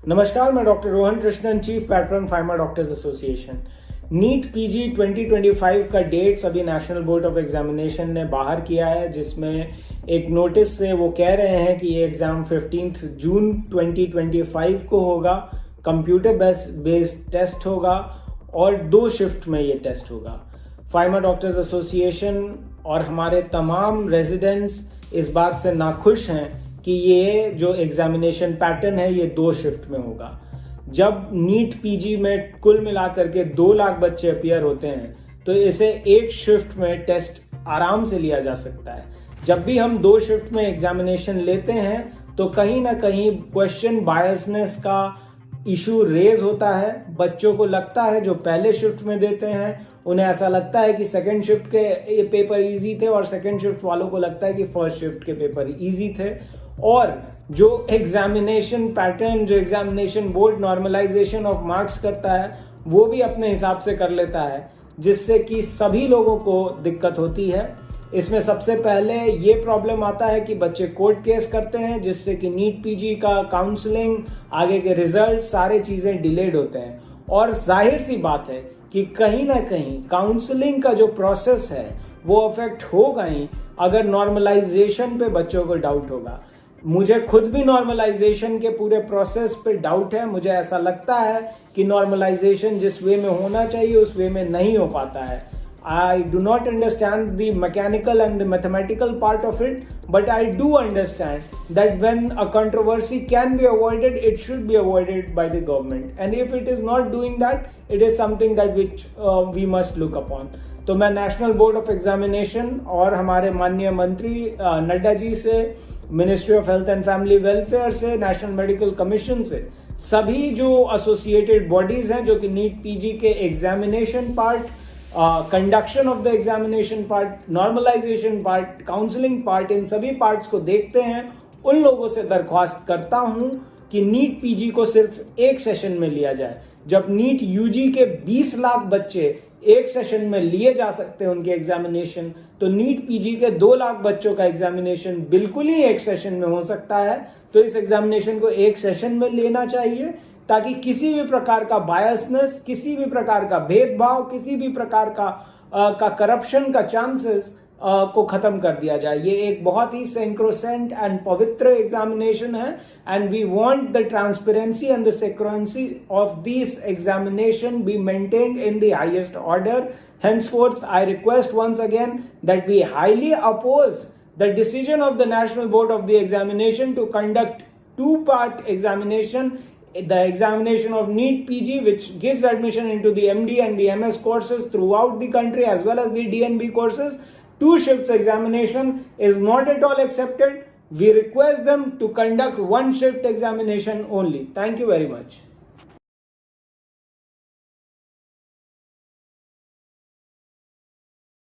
नमस्कार, मैं doctor Rohan Krishnan, chief patron pharma doctors association. NEET PG 2025 का डेट्स अभी नेशनल बोर्ड ऑफ एग्जामिनेशन ने बाहर किया है, जिसमें एक नोटिस से वो कह रहे हैं कि ये एग्जाम 15 जून 2025 को होगा। कंप्यूटर बेस्ड टेस्ट होगा और 2 शिफ्ट में ये टेस्ट होगा। फार्मा डॉक्टर्स एसोसिएशन और हमारे तमाम रेजिडेंट्स इस बात से नाखुश हैं कि ये जो एग्जामिनेशन पैटर्न है ये 2 शिफ्ट में होगा। जब नीट पीजी में कुल मिलाकर के 2 लाख बच्चे अपीयर होते हैं तो इसे 1 शिफ्ट में टेस्ट आराम से लिया जा सकता है। जब भी हम 2 शिफ्ट में एग्जामिनेशन लेते हैं तो कहीं ना कहीं क्वेश्चन बायसनेस का इशू रेज होता है। बच्चों को लगता है, जो पहले शिफ्ट में देते हैं उन्हें ऐसा लगता है कि सेकंड शिफ्ट के पेपर इजी थे, और सेकंड शिफ्ट वालों को लगता है कि फर्स्ट शिफ्ट के पेपर इजी थे। और जो एग्जामिनेशन पैटर्न, जो examination board normalization of marks करता है, वो भी अपने हिसाब से कर लेता है, जिससे कि सभी लोगों को दिक्कत होती है। इसमें सबसे पहले ये प्रॉब्लम आता है कि बच्चे कोर्ट केस करते हैं, जिससे कि नीट पीजी का काउंसलिंग, आगे के रिजल्ट, सारे चीजें डिलेड होते हैं। और जाहिर सी बात है कि कहीं ना कहीं काउंसलिंग का जो प्रोसेस है वो अफेक्ट होगा ही अगर नॉर्मलाइजेशन पे बच्चों को डाउट होगा। मुझे खुद भी नॉर्मलाइजेशन के पूरे प्रोसेस पे डाउट है। मुझे ऐसा लगता है कि नॉर्मलाइजेशन जिस वे में होना चाहिए उस वे में नहीं हो पाता है। I do not understand the mechanical and the mathematical part of it, but I do understand that when a controversy can be avoided, it should be avoided by the government. And if it is not doing that, it is something that which we must look upon. तो मैं national board of examination और हमारे माननीय मंत्री नड्डा जी से, ministry of health and family welfare से, national medical commission से, सभी जो एसोसिएटेड बॉडीज हैं जो कि नीट पीजी के examination part, conduction of the examination part, normalization part, counselling part, इन सभी पार्ट्स को देखते हैं, उन लोगों से दरख्वास्त करता हूं कि नीट पीजी को सिर्फ एक सेशन में लिया जाए। जब नीट यूजी के 20 लाख बच्चे एक सेशन में लिए जा सकते हैं उनके एग्जामिनेशन, तो नीट पीजी के 2 लाख बच्चों का एग्जामिनेशन बिल्कुल ही एक सेशन में हो सकता है। तो इस एग्जामिनेशन को एक सेशन में लेना चाहिए, ताकि किसी भी प्रकार का बायसनेस, किसी भी प्रकार का भेदभाव, किसी भी प्रकार का करप्शन का चांसेस को खत्म कर दिया जाए। ये एक बहुत ही सेंक्रोसेंट एंड पवित्र एग्जामिनेशन है, and we want the transparency and the secrecy of this examination be maintained in the highest order. Henceforth, I request once again that we highly oppose the decision of the National Board of the Examination to conduct 2-part examination. The examination of NEET PG, which gives admission into the MD and the MS courses throughout the country, as well as the DNB courses. 2 shifts examination is not at all accepted. We request them to conduct 1 shift examination only. Thank you very much.